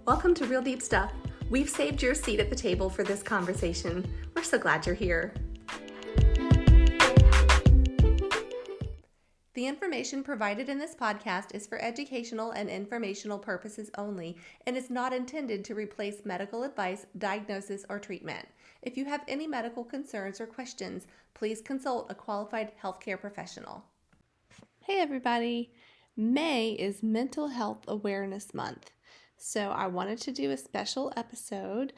Welcome to Real Deep Stuff. We've saved your seat at the table for this conversation. We're so glad you're here. The information provided in this podcast is for educational and informational purposes only and is not intended to replace medical advice, diagnosis, or treatment. If you have any medical concerns or questions, please consult a qualified healthcare professional. Hey everybody! May is Mental Health Awareness Month. So I wanted to do a special episode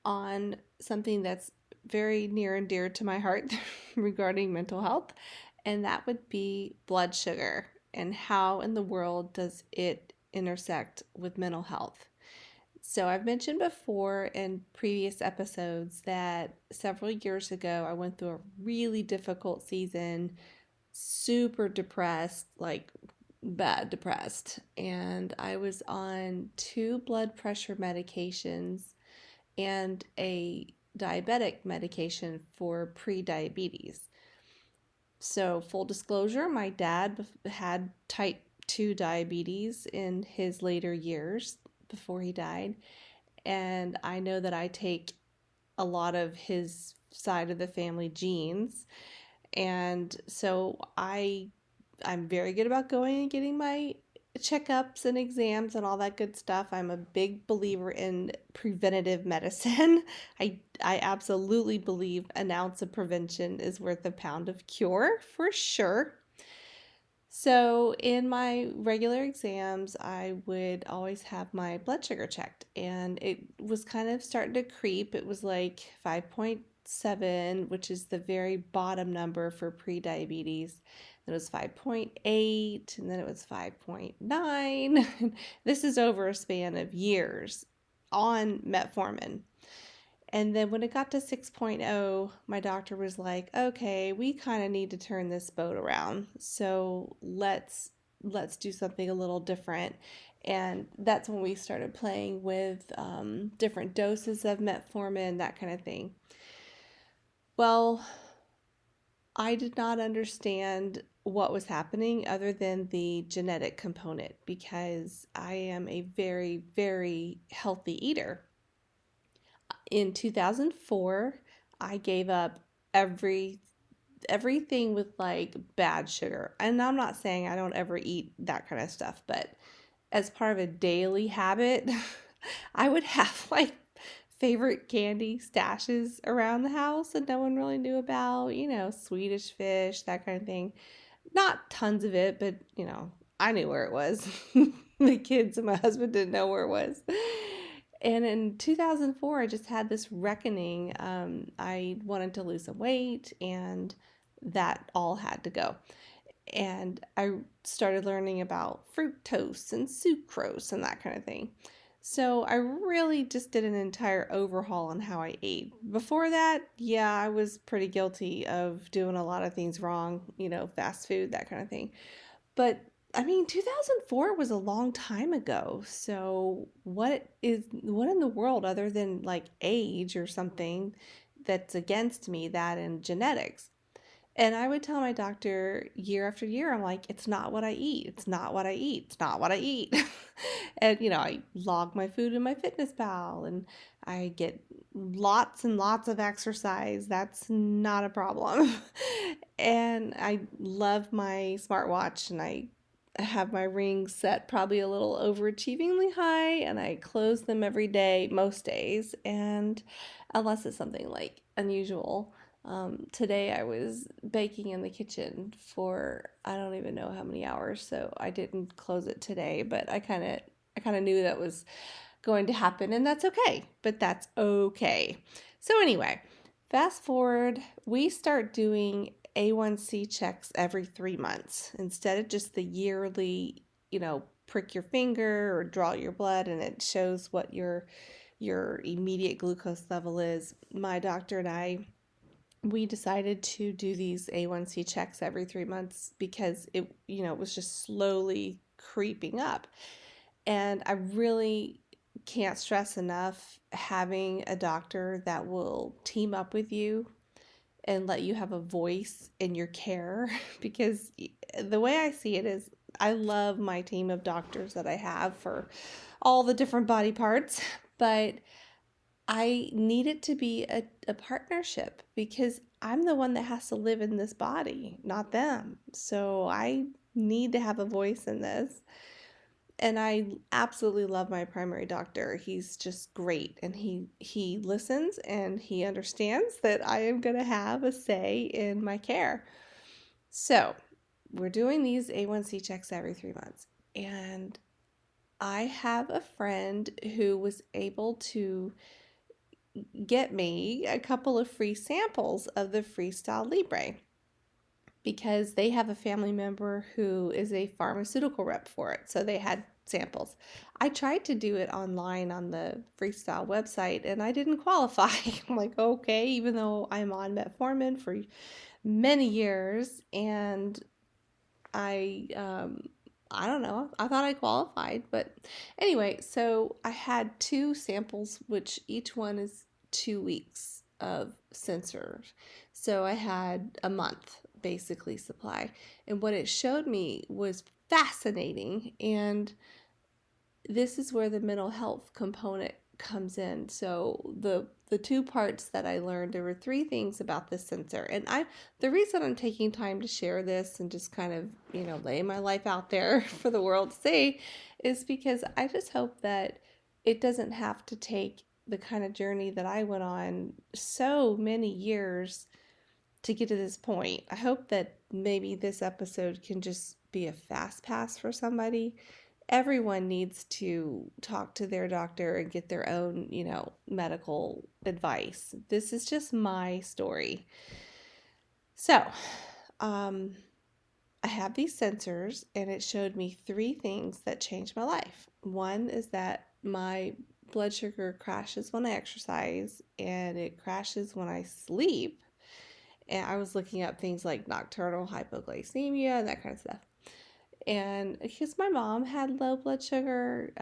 on something that's very near and dear to my heart regarding mental health, and that would be blood sugar and how in the world does it intersect with mental health. So I've mentioned before in previous episodes that several years ago I went through a really difficult season, super depressed, like bad depressed, and I was on 2 blood pressure medications and a diabetic medication for pre-diabetes. So full disclosure, my dad had type 2 diabetes in his later years before he died, and I know that I take a lot of his side of the family genes, and so I'm very good about going and getting my checkups and exams and all that good stuff. I'm a big believer in preventative medicine. I absolutely believe an ounce of prevention is worth a pound of cure, for sure. So in my regular exams, I would always have my blood sugar checked, and it was kind of starting to creep. It was like 5.7, which is the very bottom number for pre-diabetes. Then it was 5.8, and then it was 5.9. This is over a span of years on metformin. And then when it got to 6.0, my doctor was like, okay, we kind of need to turn this boat around. So let's do something a little different. And that's when we started playing with different doses of metformin, that kind of thing. Well, I did not understand what was happening other than the genetic component, because I am a very, very healthy eater. In 2004, I gave up everything with like bad sugar. And I'm not saying I don't ever eat that kind of stuff, but as part of a daily habit, I would have like favorite candy stashes around the house that no one really knew about, Swedish fish, that kind of thing. Not tons of it, but, I knew where it was. The kids and my husband didn't know where it was. And in 2004, I just had this reckoning. I wanted to lose some weight, and that all had to go. And I started learning about fructose and sucrose and that kind of thing. So I really just did an entire overhaul on how I ate. Before that, yeah, I was pretty guilty of doing a lot of things wrong, fast food, that kind of thing. But 2004 was a long time ago. So what in the world other than like age or something that's against me, that and genetics? And I would tell my doctor year after year, I'm like, it's not what I eat. It's not what I eat. It's not what I eat. And, I log my food in MyFitnessPal, and I get lots and lots of exercise. That's not a problem. And I love my smartwatch, and I have my rings set probably a little overachievingly high, and I close them every day, most days, and unless it's something like unusual. Today I was baking in the kitchen for I don't even know how many hours, so I didn't close it today, but I kind of knew that was going to happen, and that's okay. But that's okay. So anyway, fast forward, we start doing A1C checks every 3 months instead of just the yearly, prick your finger or draw your blood and it shows what your immediate glucose level is. My doctor and we decided to do these A1C checks every 3 months because it was just slowly creeping up. And I really can't stress enough having a doctor that will team up with you and let you have a voice in your care, because the way I see it is I love my team of doctors that I have for all the different body parts, but I need it to be a partnership because I'm the one that has to live in this body, not them. So I need to have a voice in this. And I absolutely love my primary doctor. He's just great, and he listens and he understands that I am going to have a say in my care. So, we're doing these A1C checks every 3 months. And I have a friend who was able to get me a couple of free samples of the Freestyle Libre because they have a family member who is a pharmaceutical rep for it. So they had samples. I tried to do it online on the Freestyle website and I didn't qualify. I'm like, okay, even though I'm on metformin for many years and I don't know. I thought I qualified, but anyway, so I had 2 samples, which each one is 2 weeks of sensors. So I had a month basically supply. And what it showed me was fascinating. And this is where the mental health component comes in. So the 2 parts that I learned, there were 3 things about this sensor. And the reason I'm taking time to share this and just kind of, lay my life out there for the world to see is because I just hope that it doesn't have to take the kind of journey that I went on so many years to get to this point. I hope that maybe this episode can just be a fast pass for somebody. Everyone needs to talk to their doctor and get their own, medical advice. This is just my story. So, I have these sensors and it showed me 3 things that changed my life. One is that my blood sugar crashes when I exercise and it crashes when I sleep. And I was looking up things like nocturnal hypoglycemia and that kind of stuff. And because my mom had low blood sugar,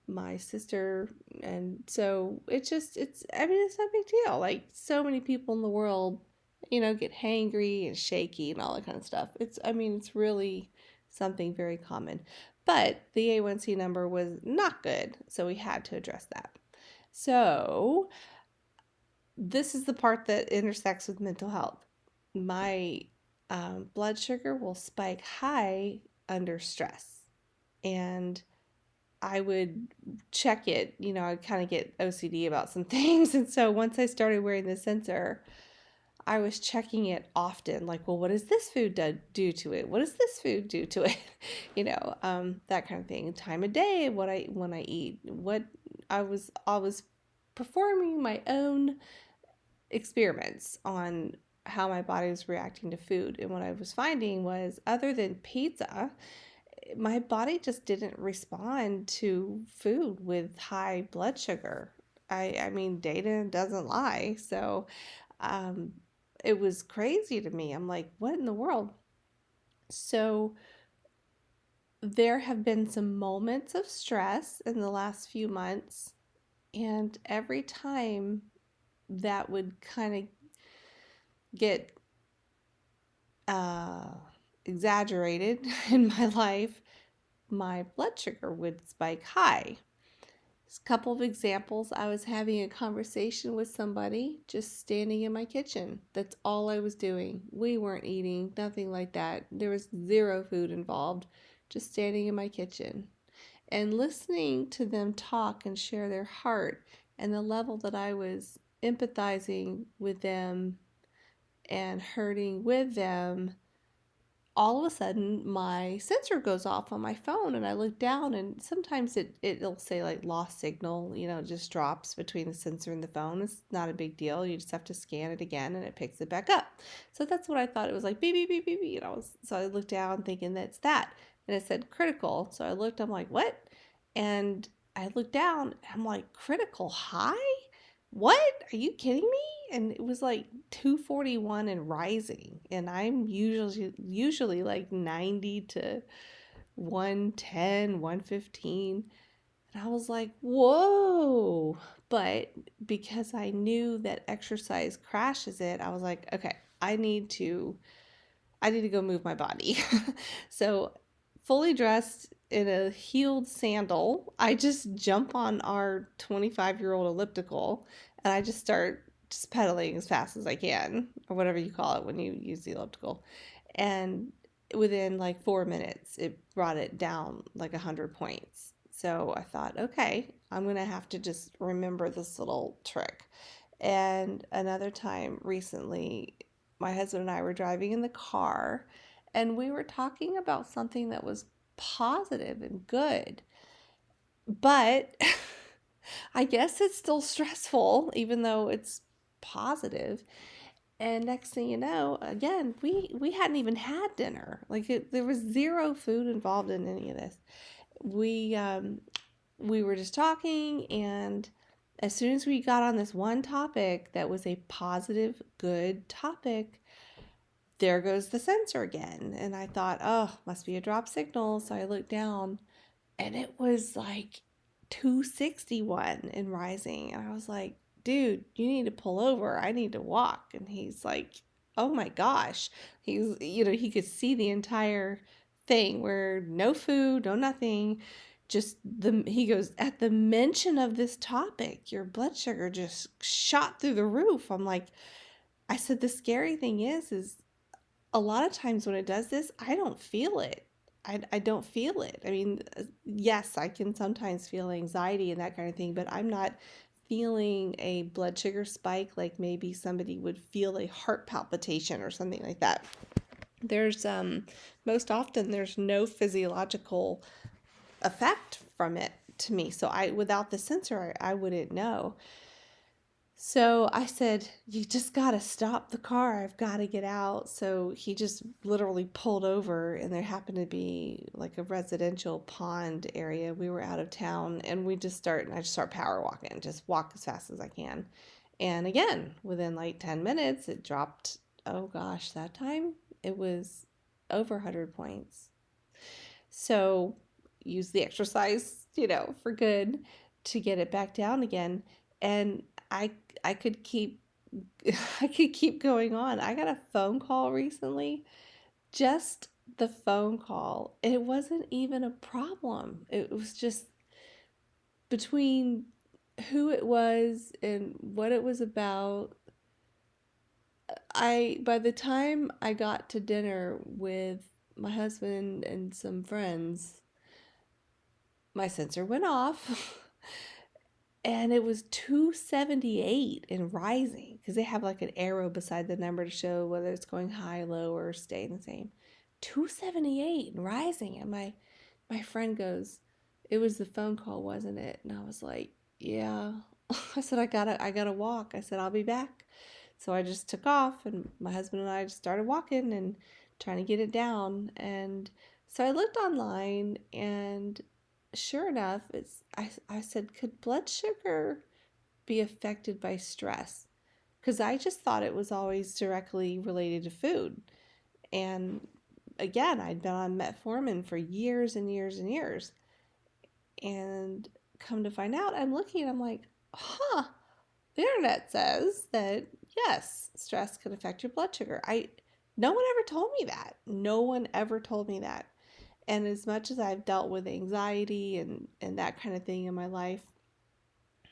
my sister, and so it's no big deal. Like so many people in the world, get hangry and shaky and all that kind of stuff. It's really something very common. But the A1C number was not good, so we had to address that. So this is the part that intersects with mental health. My blood sugar will spike high under stress. And I would check it, I'd kind of get OCD about some things. And so once I started wearing the sensor, I was checking it often. Like, well, what does this food do to it? What does this food do to it? That kind of thing. Time of day, when I eat, I was performing my own experiments on how my body was reacting to food. And what I was finding was, other than pizza, my body just didn't respond to food with high blood sugar. I mean, data doesn't lie. So it was crazy to me. I'm like, what in the world? So there have been some moments of stress in the last few months. And every time that would kind of get exaggerated in my life, my blood sugar would spike high. Just a couple of examples. I was having a conversation with somebody just standing in my kitchen. That's all I was doing. We weren't eating, nothing like that. There was 0 food involved, just standing in my kitchen and listening to them talk and share their heart and the level that I was empathizing with them and hurting with them. All of a sudden my sensor goes off on my phone and I look down and sometimes it'll say like lost signal, it just drops between the sensor and the phone. It's not a big deal. You just have to scan it again and it picks it back up. So that's what I thought. It was like beep, beep, beep, beep, beep. So I looked down thinking that's that. And it said critical. So I looked, I'm like, what? And I looked down, I'm like, critical high? What? Are you kidding me? And it was like 241 and rising. And I'm usually like 90 to 110, 115. And I was like, whoa. But because I knew that exercise crashes it, I was like, okay, I need to go move my body. So fully dressed in a heeled sandal. I just jump on our 25-year-old elliptical and I just start just pedaling as fast as I can, or whatever you call it when you use the elliptical. And within like 4 minutes, it brought it down like 100 points. So I thought, okay, I'm going to have to just remember this little trick. And another time recently, my husband and I were driving in the car and we were talking about something that was positive and good. But I guess it's still stressful, even though it's positive. And next thing you know, again, we hadn't even had dinner. There was zero food involved in any of this. We were just talking, and as soon as we got on this one topic that was a positive, good topic, there goes the sensor again. And I thought, oh, must be a drop signal. So I looked down and it was like 261 and rising. And I was like, dude, you need to pull over. I need to walk. And he's like, oh my gosh. He could see the entire thing where no food, no nothing. He goes, at the mention of this topic, your blood sugar just shot through the roof. I said, the scary thing is a lot of times when it does this, I don't feel it. I don't feel it. I mean, yes, I can sometimes feel anxiety and that kind of thing, but I'm not feeling a blood sugar spike like maybe somebody would feel a heart palpitation or something like that. There's most often there's no physiological effect from it to me. So without the sensor, I wouldn't know. So I said, you just got to stop the car. I've got to get out. So he just literally pulled over, and there happened to be like a residential pond area. We were out of town, and I just start power walking, just walk as fast as I can. And again, within like 10 minutes, it dropped. Oh gosh, that time it was over 100 points. So use the exercise, for good to get it back down again. And I I could keep I could keep going on. I got a phone call recently, just the phone call. It wasn't even a problem. It was just between who it was and what it was about. By the time I got to dinner with my husband and some friends, my sensor went off. And it was 278 and rising because they have like an arrow beside the number to show whether it's going high, low, or staying the same. 278 and rising. And my friend goes, it was the phone call, wasn't it? And I was like, yeah. I said, I gotta walk. I said, I'll be back. So I just took off, and my husband and I just started walking and trying to get it down. And so I looked online, and sure enough, I said, could blood sugar be affected by stress? Because I just thought it was always directly related to food. And again, I'd been on metformin for years and years and years. And come to find out, I'm looking and I'm like, huh, the internet says that yes, stress can affect your blood sugar. No one ever told me that. No one ever told me that. And as much as I've dealt with anxiety and that kind of thing in my life,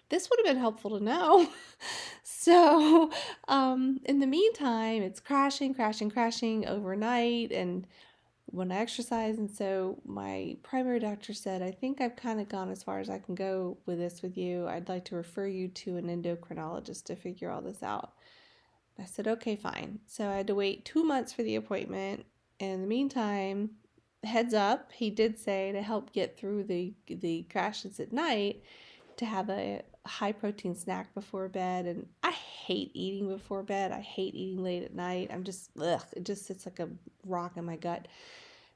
this would have been helpful to know. So, in the meantime, it's crashing, crashing, crashing overnight. And when I exercise, and so my primary doctor said, I think I've kind of gone as far as I can go with this with you. I'd like to refer you to an endocrinologist to figure all this out. I said, okay, fine. So I had to wait 2 months for the appointment. And in the meantime, heads up, he did say to help get through the crashes at night to have a high protein snack before bed. And I hate eating before bed. I hate eating late at night. It just sits like a rock in my gut.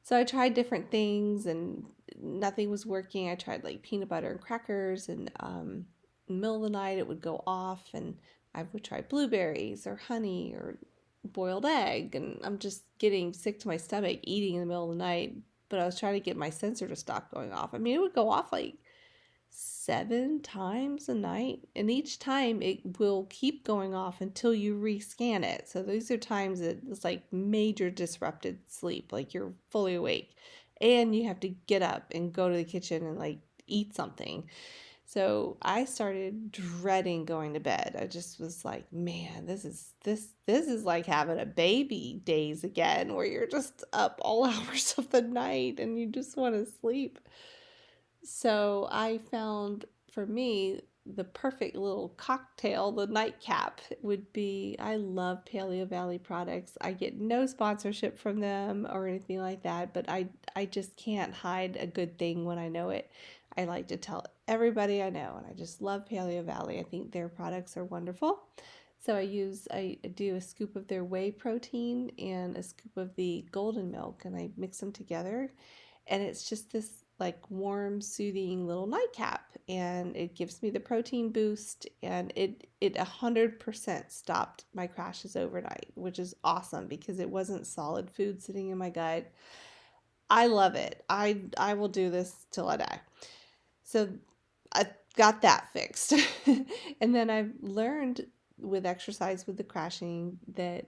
So I tried different things and nothing was working. I tried like peanut butter and crackers, and in the middle of the night it would go off, and I would try blueberries or honey or boiled egg, and I'm just getting sick to my stomach eating in the middle of the night. But I was trying to get my sensor to stop going off. I mean, it would go off like 7 times a night, and each time it will keep going off until you rescan it. So these are times that it's like major disrupted sleep, like you're fully awake, and you have to get up and go to the kitchen and like eat something. So I started dreading going to bed. I just was like, man, this is like having a baby days again, where you're just up all hours of the night and you just want to sleep. So I found, for me, the perfect little cocktail, the nightcap, would be, I love Paleo Valley products. I get no sponsorship from them or anything like that, but I just can't hide a good thing when I know it. I like to tell everybody I know, and I just love Paleo Valley. I think their products are wonderful. So I do a scoop of their whey protein and a scoop of the golden milk, and I mix them together, and it's just this like warm, soothing little nightcap, and it gives me the protein boost, and it 100% stopped my crashes overnight, which is awesome because it wasn't solid food sitting in my gut. I love it. I will do this till I die. So I got that fixed. And then I've learned with exercise, with the crashing, that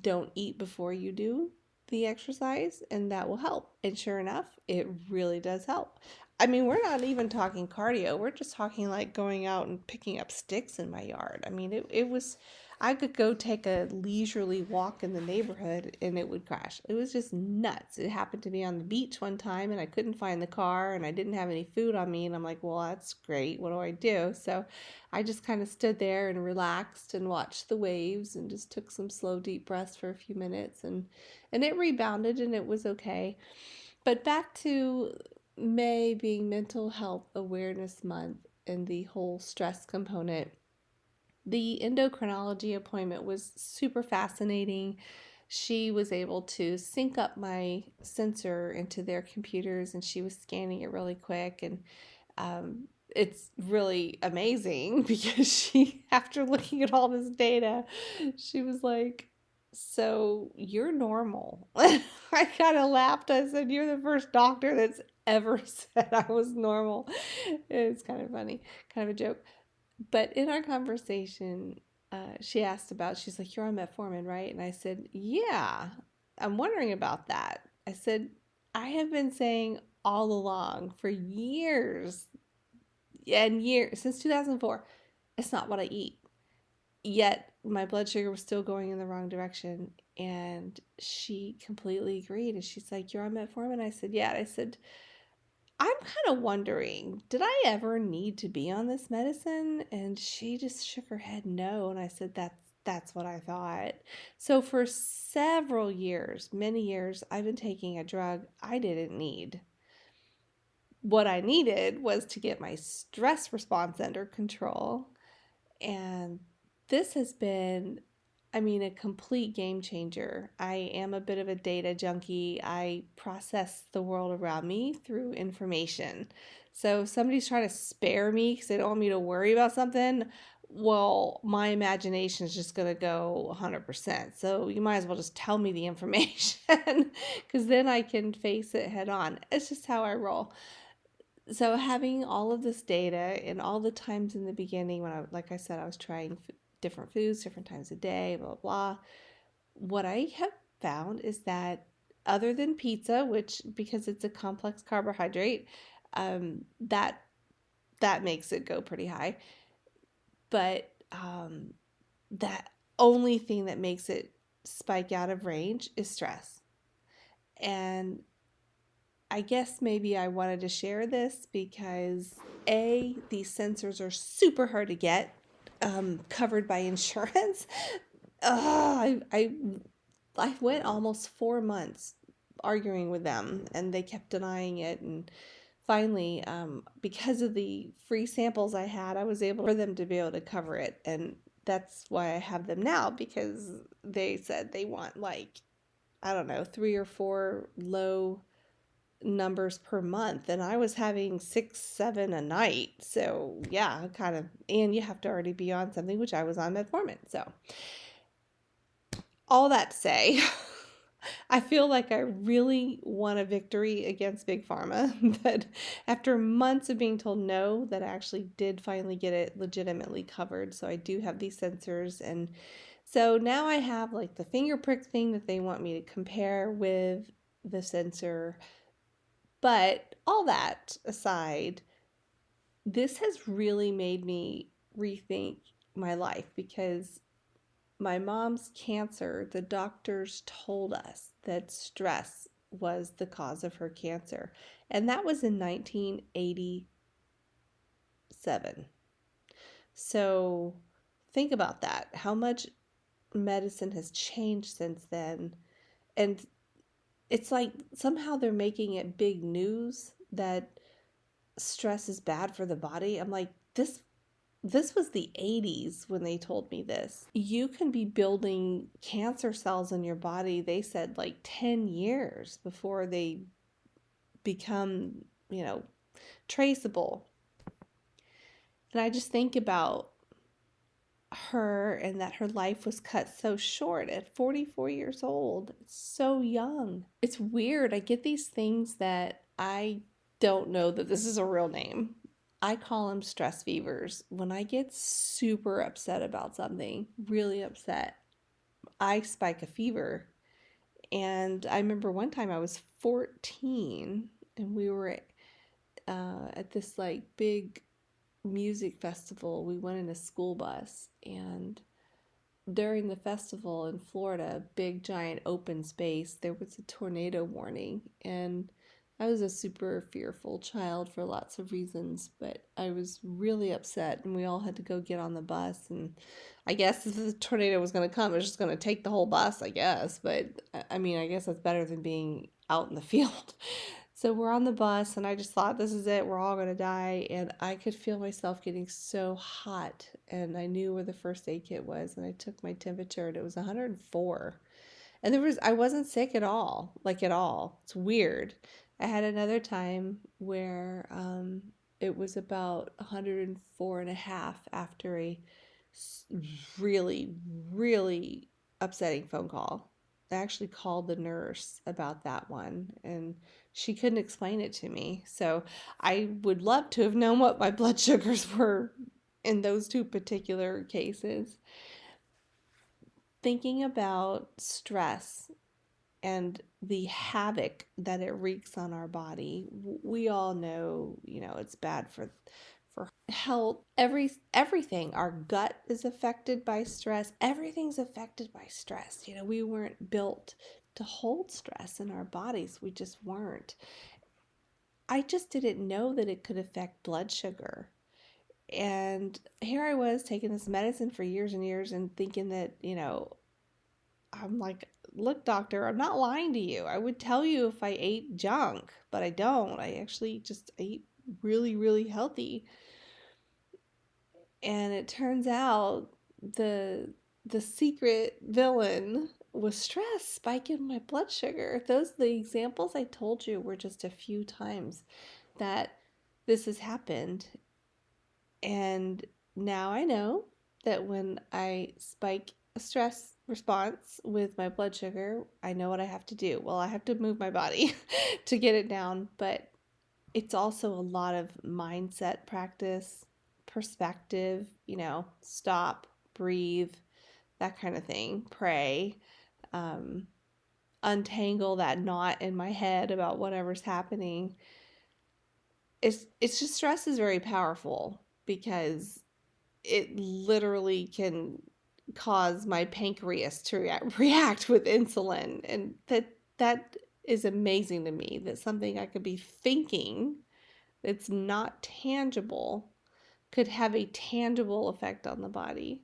don't eat before you do the exercise, and that will help. And sure enough, it really does help. I mean, we're not even talking cardio. We're just talking like going out and picking up sticks in my yard. I mean, it was, I could go take a leisurely walk in the neighborhood and it would crash. It was just nuts. It happened to be on the beach one time and I couldn't find the car and I didn't have any food on me. And I'm like, well, that's great. What do I do? So I just kind of stood there and relaxed and watched the waves and just took some slow, deep breaths for a few minutes, and it rebounded and it was okay. But back to May being Mental Health Awareness Month and the whole stress component. The endocrinology appointment was super fascinating. She was able to sync up my sensor into their computers and she was scanning it really quick. And it's really amazing because she, after looking at all this data, she was like, so you're normal. I kind of laughed. I said, you're the first doctor that's ever said I was normal. It's kind of funny, kind of a joke. But in our conversation, she asked about, she's like, you're on metformin, right? And I said, yeah, I'm wondering about that. I said, I have been saying all along for years and years, since 2004, it's not what I eat. Yet my blood sugar was still going in the wrong direction. And she completely agreed. And she's like, you're on metformin? I said, yeah. I said, I'm kind of wondering, did I ever need to be on this medicine? And she just shook her head no. And I said, that's what I thought. So for several years, many years, I've been taking a drug I didn't need. What I needed was to get my stress response under control. And this has been, I mean, a complete game changer. I am a bit of a data junkie. I process the world around me through information. So if somebody's trying to spare me because they don't want me to worry about something, well, my imagination is just going to go 100%. So you might as well just tell me the information because then I can face it head on. It's just how I roll. So having all of this data and all the times in the beginning when like I said, I was trying different foods, different times of day, blah, blah, blah. What I have found is that other than pizza, which because it's a complex carbohydrate, that makes it go pretty high. But that only thing that makes it spike out of range is stress. And I guess maybe I wanted to share this because these sensors are super hard to get covered by insurance. I went almost 4 months arguing with them, and they kept denying it. And finally, because of the free samples I had, I was able for them to be able to cover it, and that's why I have them now, because they said they want like, I don't know, 3 or 4 low numbers per month, and I was having 6, 7 a night. So yeah, kind of, and you have to already be on something, which I was on metformin. So all that to say, I feel like I really won a victory against Big Pharma, but after months of being told no, that I actually did finally get it legitimately covered. So I do have these sensors, and so now I have like the finger prick thing that they want me to compare with the sensor. But all that aside, this has really made me rethink my life because my mom's cancer, the doctors told us that stress was the cause of her cancer. And that was in 1987. So think about that. How much medicine has changed since then. And it's like somehow they're making it big news that stress is bad for the body. I'm like, this was the 80s when they told me this. You can be building cancer cells in your body, they said, like 10 years before they become, traceable. And I just think about her and that her life was cut so short at 44 years old. It's so young. It's weird. I get these things that I don't know that this is a real name. I call them stress fevers. When I get super upset about something, really upset, I spike a fever. And I remember one time I was 14 and we were at this like big music festival. We went in a school bus, and during the festival in Florida, big giant open space, there was a tornado warning. And I was a super fearful child for lots of reasons, but I was really upset, and we all had to go get on the bus. And I guess if the tornado was going to come, it was just going to take the whole bus, I guess. But I mean, I guess that's better than being out in the field. So we're on the bus, and I just thought, this is it. We're all going to die. And I could feel myself getting so hot. And I knew where the first aid kit was. And I took my temperature, and it was 104. And I wasn't sick at all, like at all. It's weird. I had another time where it was about 104 and a half after a really, really upsetting phone call. I actually called the nurse about that one, and she couldn't explain it to me. So I would love to have known what my blood sugars were in those two particular cases. Thinking about stress and the havoc that it wreaks on our body, we all know, it's bad for health. Everything, our gut is affected by stress. Everything's affected by stress. We weren't built to hold stress in our bodies. We just weren't. I just didn't know that it could affect blood sugar. And here I was taking this medicine for years and years and thinking that, I'm like, look, doctor, I'm not lying to you. I would tell you if I ate junk, but I don't. I actually just ate really, really healthy. And it turns out the secret villain was stress spiking my blood sugar. The examples I told you were just a few times that this has happened. And now I know that when I spike a stress response with my blood sugar, I know what I have to do. Well, I have to move my body to get it down, but it's also a lot of mindset practice, perspective, stop, breathe, that kind of thing, pray, um, untangle that knot in my head about whatever's happening. It's just stress is very powerful because it literally can cause my pancreas to react with insulin, and that is amazing to me, that something I could be thinking that's not tangible could have a tangible effect on the body.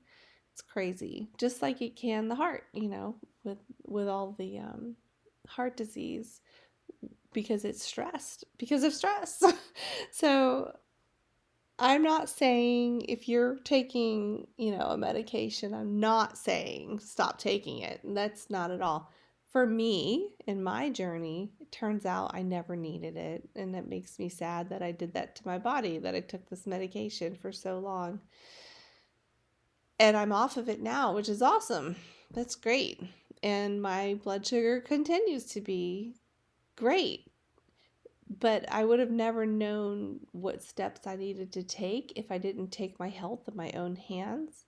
It's crazy. Just like it can the heart, with all the heart disease, because it's stressed because of stress. So I'm not saying if you're taking, a medication, I'm not saying stop taking it. That's not at all. For me, in my journey, it turns out I never needed it. And it makes me sad that I did that to my body, that I took this medication for so long. And I'm off of it now, which is awesome. That's great. And my blood sugar continues to be great. But I would have never known what steps I needed to take if I didn't take my health in my own hands,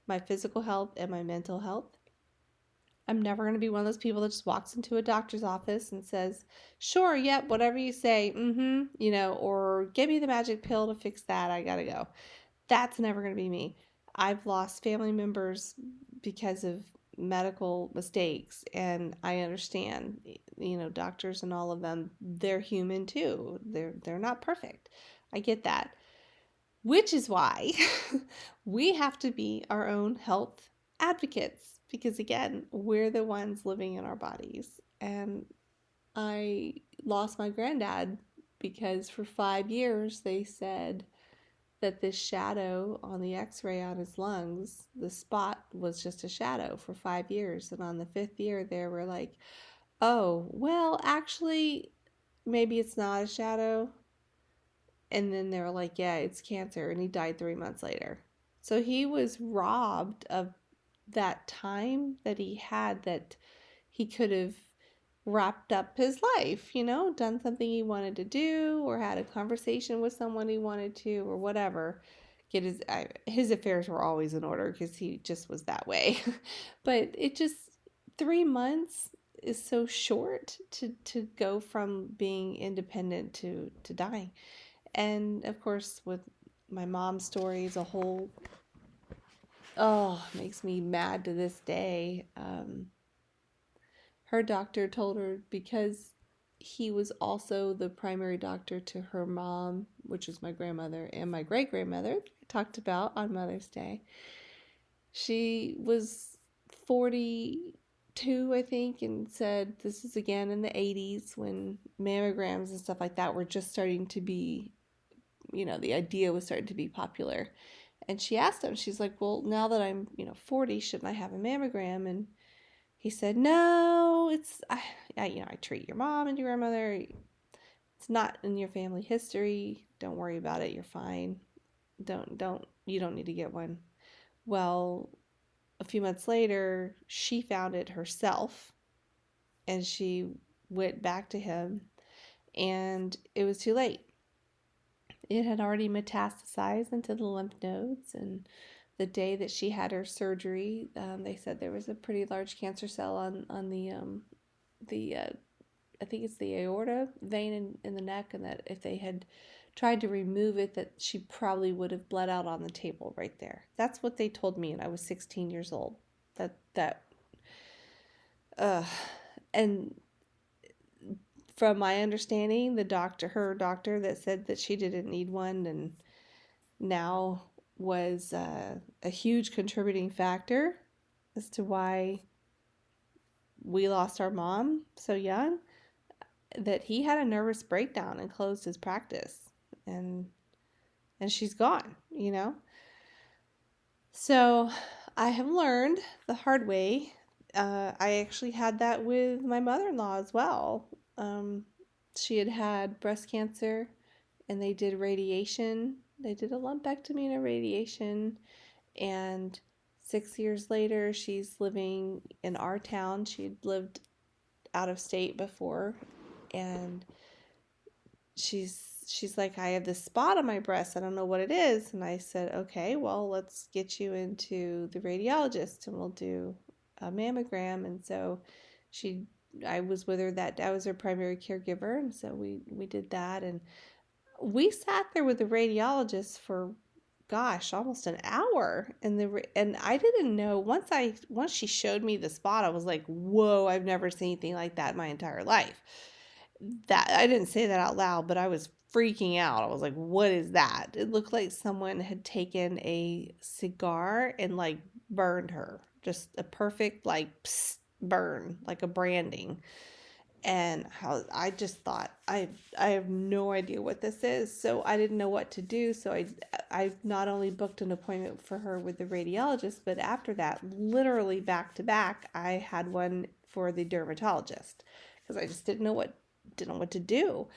my physical health and my mental health. I'm never going to be one of those people that just walks into a doctor's office and says, sure, yep, whatever you say, or give me the magic pill to fix that. I got to go. That's never going to be me. I've lost family members because of medical mistakes, and I understand, doctors and all of them, they're human too. They're not perfect. I get that. Which is why we have to be our own health advocates, because again, we're the ones living in our bodies. And I lost my granddad because for 5 years they said that this shadow on the x-ray on his lungs, the spot was just a shadow for 5 years. And on the fifth year, they were like, oh, well, actually, maybe it's not a shadow. And then they were like, yeah, it's cancer. And he died 3 months later. So he was robbed of that time that he had, that he could have wrapped up his life, done something he wanted to do, or had a conversation with someone he wanted to, or whatever. Get his affairs were always in order because he just was that way. But it just, 3 months is so short to go from being independent to dying. And of course, with my mom's story is a whole, makes me mad to this day. Her doctor told her, because he was also the primary doctor to her mom, which was my grandmother, and my great grandmother, talked about on Mother's Day. She was 42, I think, and said this is again in the 80s when mammograms and stuff like that were just starting to be, the idea was starting to be popular. And she asked him, she's like, well, now that I'm, 40, shouldn't I have a mammogram? And he said, no, I treat your mom and your grandmother. It's not in your family history. Don't worry about it. You're fine. You don't need to get one. Well, a few months later, she found it herself, and she went back to him, and it was too late. It had already metastasized into the lymph nodes, and the day that she had her surgery, they said there was a pretty large cancer cell on the I think it's the aorta vein in the neck, and that if they had tried to remove it, that she probably would have bled out on the table right there. That's what they told me, and I was 16 years old. And from my understanding, her doctor that said that she didn't need one, and now was a huge contributing factor as to why we lost our mom so young, that he had a nervous breakdown and closed his practice, and she's gone, So I have learned the hard way. I actually had that with my mother-in-law as well. She had breast cancer, and they did radiation. They did a lumpectomy and a radiation, and 6 years later, she's living in our town. She'd lived out of state before, and she's like, I have this spot on my breast. I don't know what it is. And I said, okay, well, let's get you into the radiologist, and we'll do a mammogram. And so I was with her I was her primary caregiver, and so we did that, and we sat there with the radiologist for, gosh, almost an hour. And I didn't know, once she showed me the spot, I was like, whoa, I've never seen anything like that in my entire life. That I didn't say that out loud, but I was freaking out. I was like, what is that? It looked like someone had taken a cigar and like burned her. Just a perfect like burn, like a branding. And I just thought, I have no idea what this is, so I didn't know what to do. So I not only booked an appointment for her with the radiologist, but after that, literally back to back, I had one for the dermatologist, because I just didn't know what to do.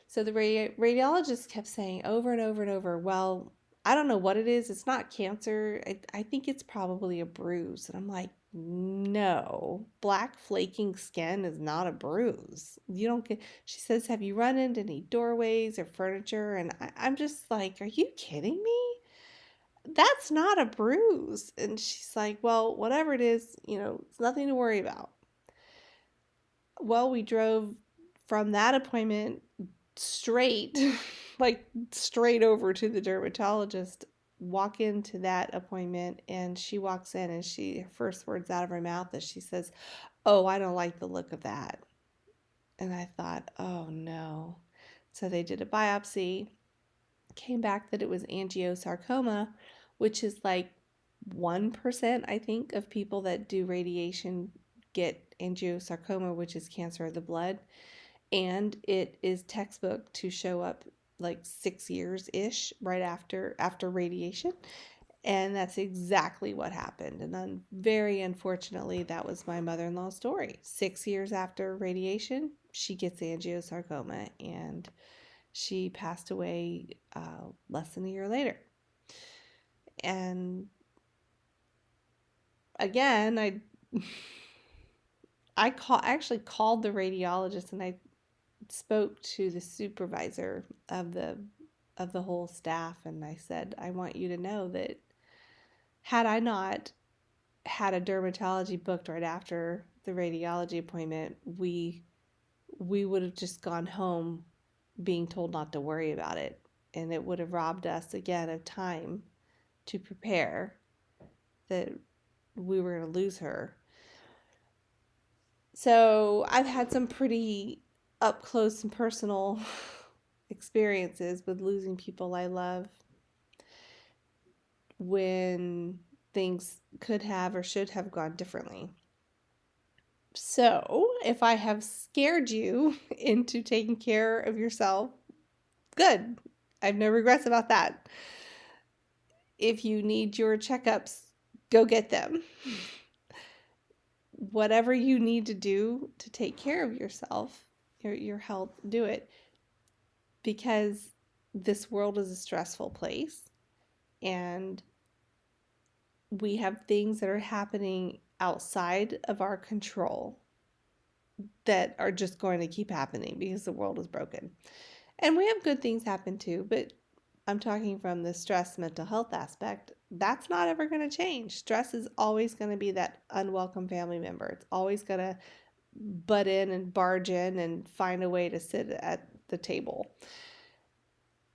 So the radiologist kept saying over and over and over, well, I don't know what it is. It's not cancer. I think it's probably a bruise. And I'm like, no, black flaking skin is not a bruise. You don't get, she says, have you run into any doorways or furniture? And I'm just like, are you kidding me? that's not a bruise. And she's like, well, whatever it is, it's nothing to worry about. Well, we drove from that appointment straight, like straight over to the dermatologist, walk into that appointment, and she walks in and her first words out of her mouth is she says, oh, I don't like the look of that. And I thought, oh no. So they did a biopsy, came back that it was angiosarcoma, which is like 1%, I think, of people that do radiation get angiosarcoma, which is cancer of the blood. And it is textbook to show up like 6 years ish right after radiation. And that's exactly what happened. And then, very unfortunately, that was my mother in law's story. 6 years after radiation, she gets angiosarcoma and she passed away less than a year later. And again, I actually called the radiologist and I spoke to the supervisor of the whole staff, and I said, I want you to know that had I not had a dermatology booked right after the radiology appointment, we would have just gone home being told not to worry about it, and it would have robbed us again of time to prepare that we were going to lose her. So I've had some pretty up close and personal experiences with losing people I love when things could have or should have gone differently. So, if I have scared you into taking care of yourself, good. I have no regrets about that. If you need your checkups, go get them. Whatever you need to do to take care of yourself, your health, do it. Because this world is a stressful place and we have things that are happening outside of our control that are just going to keep happening because the world is broken. And we have good things happen too, but I'm talking from the stress mental health aspect. That's not ever going to change. Stress is always going to be that unwelcome family member. It's always going to butt in and barge in and find a way to sit at the table.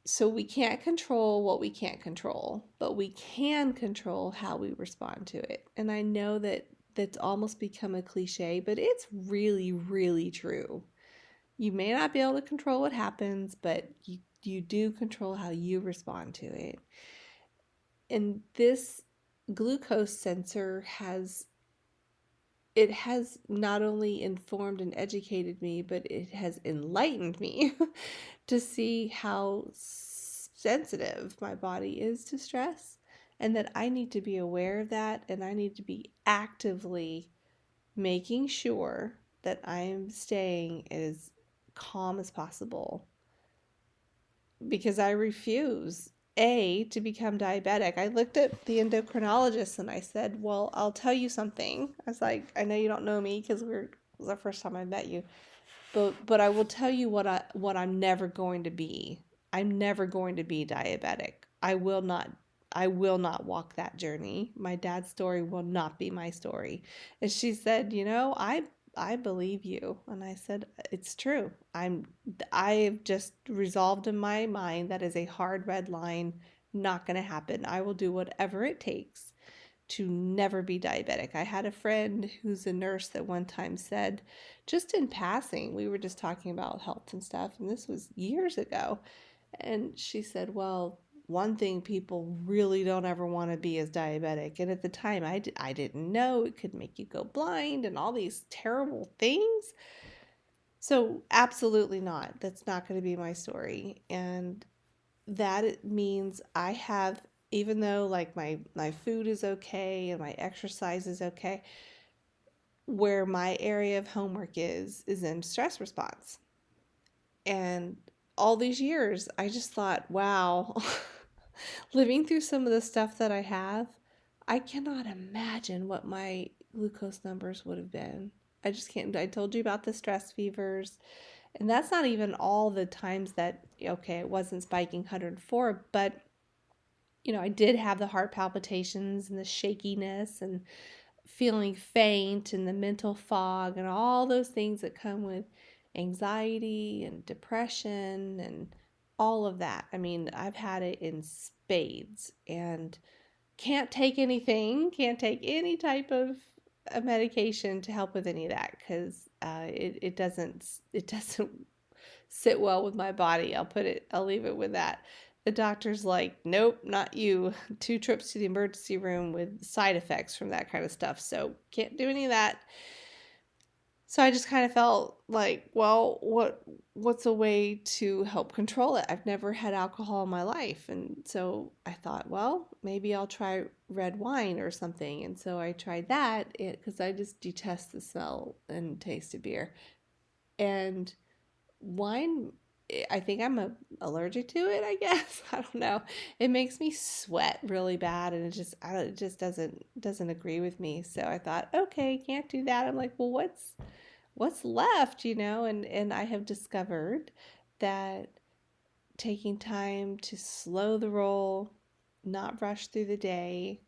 So we can't control what we can't control, but we can control how we respond to it. And I know that that's almost become a cliche, but it's really, really true. You may not be able to control what happens, but you do control how you respond to it. And this glucose sensor has not only informed and educated me, but it has enlightened me to see how sensitive my body is to stress, and that I need to be aware of that, and I need to be actively making sure that I am staying as calm as possible, because I refuse to become diabetic. I looked at the endocrinologist and I said, well, I'll tell you something. I was like, I know you don't know me because it was the first time I met you, but I will tell you what I'm never going to be. I'm never going to be diabetic. I will not walk that journey. My dad's story will not be my story. And she said, I believe you. And I said, it's true. I've just resolved in my mind that is a hard red line, not going to happen. I will do whatever it takes to never be diabetic. I had a friend who's a nurse that one time said, just in passing, we were just talking about health and stuff, and this was years ago. And she said, well, one thing people really don't ever want to be is diabetic. And at the time, I didn't know it could make you go blind and all these terrible things. So absolutely not. That's not going to be my story. And that means I have, even though like my food is okay and my exercise is okay, where my area of homework is in stress response. And all these years, I just thought, wow, living through some of the stuff that I have, I cannot imagine what my glucose numbers would have been. I just can't. I told you about the stress fevers, and that's not even all the times that, okay, it wasn't spiking 104, but I did have the heart palpitations and the shakiness and feeling faint and the mental fog and all those things that come with anxiety and depression and all of that. I mean, I've had it in spades and can't take anything, can't take any type of a medication to help with any of that because it doesn't sit well with my body. I'll leave it with that. The doctor's like, nope, not you. 2 trips to the emergency room with side effects from that kind of stuff. So can't do any of that. So I just kind of felt like, well, what's a way to help control it? I've never had alcohol in my life. And so I thought, well, maybe I'll try red wine or something. And so I tried that because I just detest the smell and taste of beer. And wine, I think allergic to it, I guess. I don't know. It makes me sweat really bad and it just doesn't agree with me. So I thought, okay, can't do that. I'm like, well, what's left, and I have discovered that taking time to slow the roll, not rush through the day,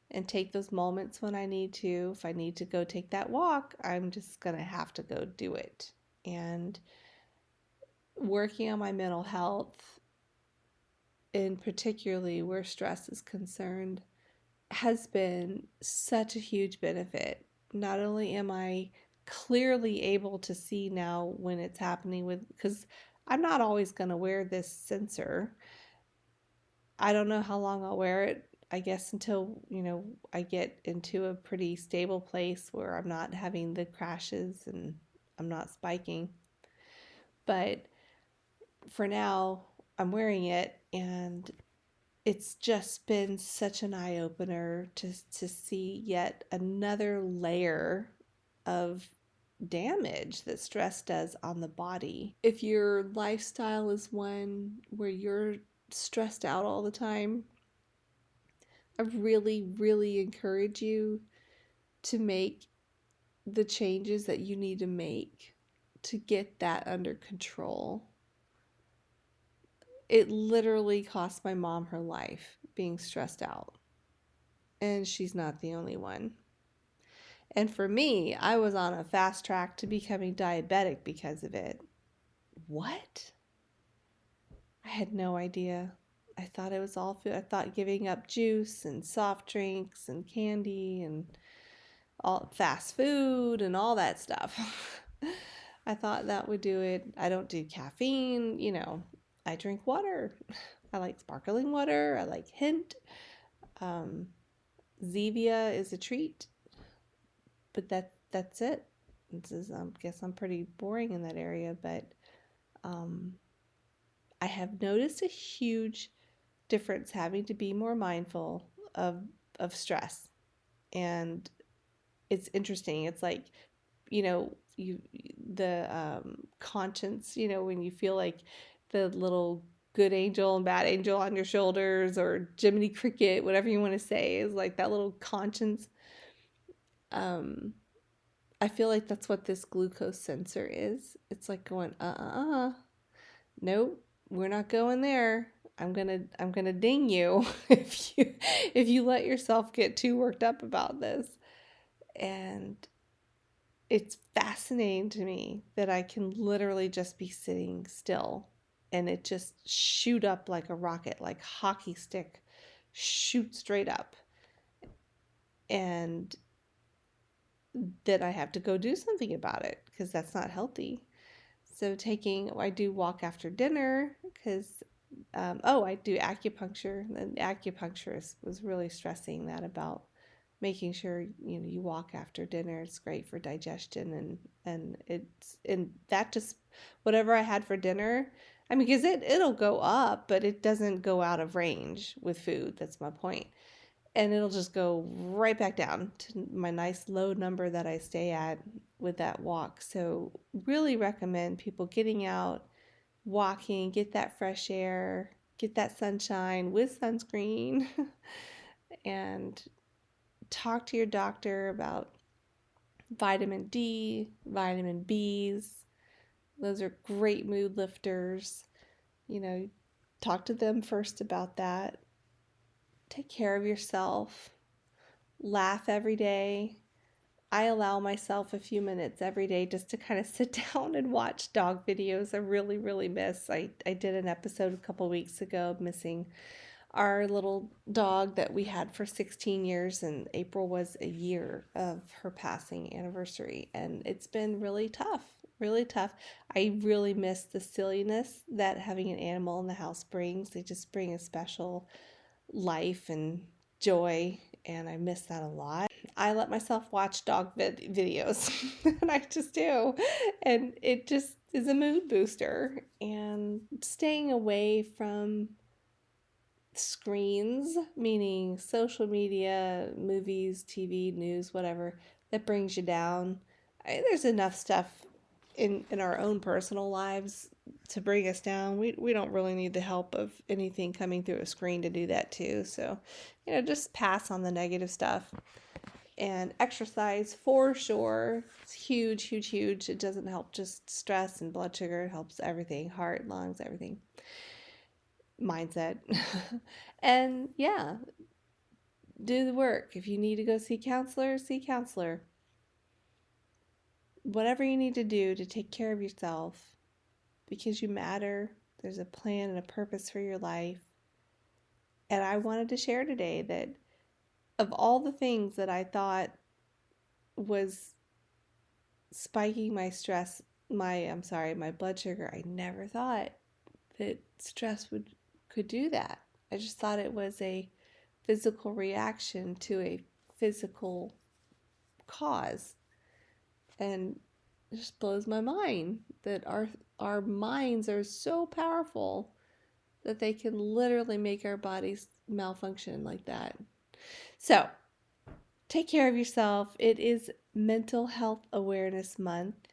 and take those moments when I need to. If I need to go take that walk, I'm just going to have to go do it. And working on my mental health, and particularly where stress is concerned, has been such a huge benefit. Not only am I clearly able to see now when it's happening because I'm not always going to wear this sensor. I don't know how long I'll wear it. I guess until, I get into a pretty stable place where I'm not having the crashes and I'm not spiking. But for now, I'm wearing it and it's just been such an eye opener to see yet another layer of damage that stress does on the body. If your lifestyle is one where you're stressed out all the time, I really, really encourage you to make the changes that you need to make to get that under control. It literally cost my mom her life being stressed out. And she's not the only one. And for me, I was on a fast track to becoming diabetic because of it. What? I had no idea. I thought it was all food. I thought giving up juice and soft drinks and candy and all fast food and all that stuff. I thought that would do it. I don't do caffeine, I drink water. I like sparkling water. I like Hint. Zevia is a treat, but that's it. I guess I'm pretty boring in that area, but I have noticed a huge difference having to be more mindful of stress, and it's interesting. It's like, the conscience, when you feel like the little good angel and bad angel on your shoulders, or Jiminy Cricket, whatever you want to say, is like that little conscience. I feel like that's what this glucose sensor is. It's like going, nope, we're not going there. I'm gonna ding you if you let yourself get too worked up about this. And it's fascinating to me that I can literally just be sitting still and it just shoot up like a rocket, like hockey stick, shoot straight up. And that I have to go do something about it because that's not healthy. So I do walk after dinner because, I do acupuncture. And the acupuncturist was really stressing that about making sure you walk after dinner. It's great for digestion and that just whatever I had for dinner. I mean, because it'll go up, but it doesn't go out of range with food. That's my point. And it'll just go right back down to my nice low number that I stay at with that walk. So really recommend people getting out, walking, get that fresh air, get that sunshine with sunscreen, and talk to your doctor about vitamin D, vitamin Bs. Those are great mood lifters. Talk to them first about that. take care of yourself. Laugh every day. I allow myself a few minutes every day just to kind of sit down and watch dog videos I really, really miss. I did an episode a couple weeks ago missing our little dog that we had for 16 years, and April was a year of her passing anniversary, and it's been really tough, really tough. I really miss the silliness that having an animal in the house brings. They just bring a special life and joy, and I miss that a lot. I let myself watch dog videos, and I just do, and it just is a mood booster. And staying away from screens, meaning social media, movies, TV, news, whatever, that brings you down. There's enough stuff in our own personal lives to bring us down. We don't really need the help of anything coming through a screen to do that too. So, just pass on the negative stuff. And exercise for sure. It's huge, huge, huge. It doesn't help just stress and blood sugar. It helps everything, heart, lungs, everything. Mindset. And yeah, do the work. If you need to go see counselor, see counselor. Whatever you need to do to take care of yourself, because you matter. There's a plan and a purpose for your life. And I wanted to share today that of all the things that I thought was spiking my stress, my blood sugar, I never thought that stress could do that. I just thought it was a physical reaction to a physical cause. And it just blows my mind that our minds are so powerful that they can literally make our bodies malfunction like that. So, take care of yourself. It is Mental Health Awareness Month.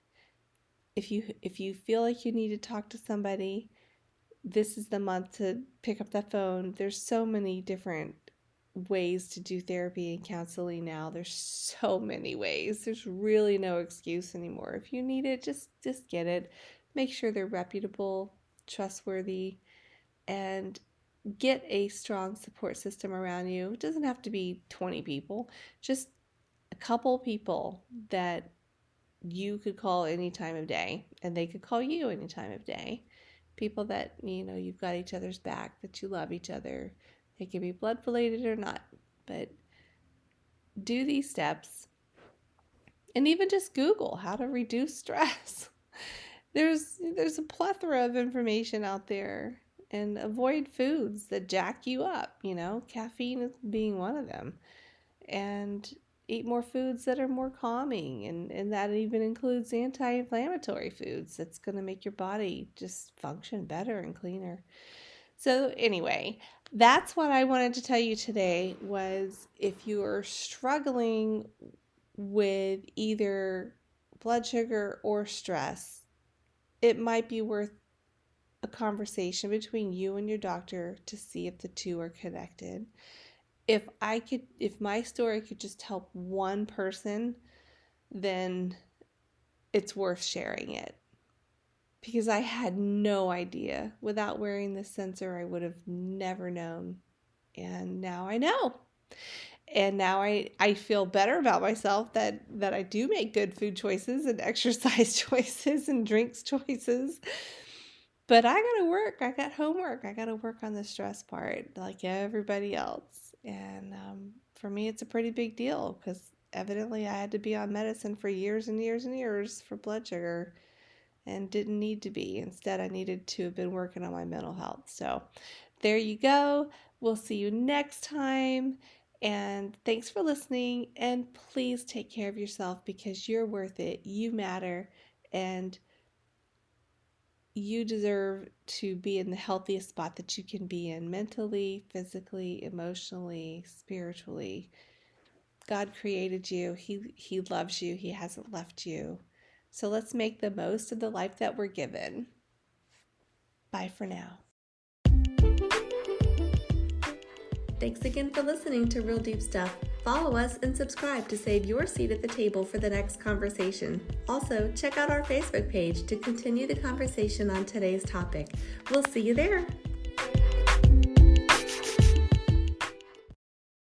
If you feel like you need to talk to somebody, this is the month to pick up that phone. There's so many different ways to do therapy and counseling now. There's so many ways. There's really no excuse anymore. If you need it, just get it. Make sure they're reputable, trustworthy, and get a strong support system around you. It doesn't have to be 20 people, just a couple people that you could call any time of day, and they could call you any time of day. People that, you've got each other's back, that you love each other. They can be blood related or not, but do these steps. And even just Google how to reduce stress. There's a plethora of information out there. And avoid foods that jack you up, caffeine being one of them. And eat more foods that are more calming. And that even includes anti-inflammatory foods. That's going to make your body just function better and cleaner. So anyway, that's what I wanted to tell you today was if you are struggling with either blood sugar or stress, it might be worth a conversation between you and your doctor to see if the two are connected. If my story could just help one person, then it's worth sharing it. Because I had no idea. Without wearing this sensor, I would have never known. And now I know. And now I feel better about myself that I do make good food choices and exercise choices and drinks choices. But I got to work. I got homework. I got to work on the stress part like everybody else. And for me, it's a pretty big deal because evidently I had to be on medicine for years and years and years for blood sugar and didn't need to be. Instead, I needed to have been working on my mental health. So there you go. We'll see you next time. And thanks for listening. And please take care of yourself because you're worth it. You matter. And you deserve to be in the healthiest spot that you can be in mentally, physically, emotionally, spiritually. God created you. He loves you. He hasn't left you. So let's make the most of the life that we're given. Bye for now. Thanks again for listening to Real Deep Stuff. Follow us and subscribe to save your seat at the table for the next conversation. Also, check out our Facebook page to continue the conversation on today's topic. We'll see you there.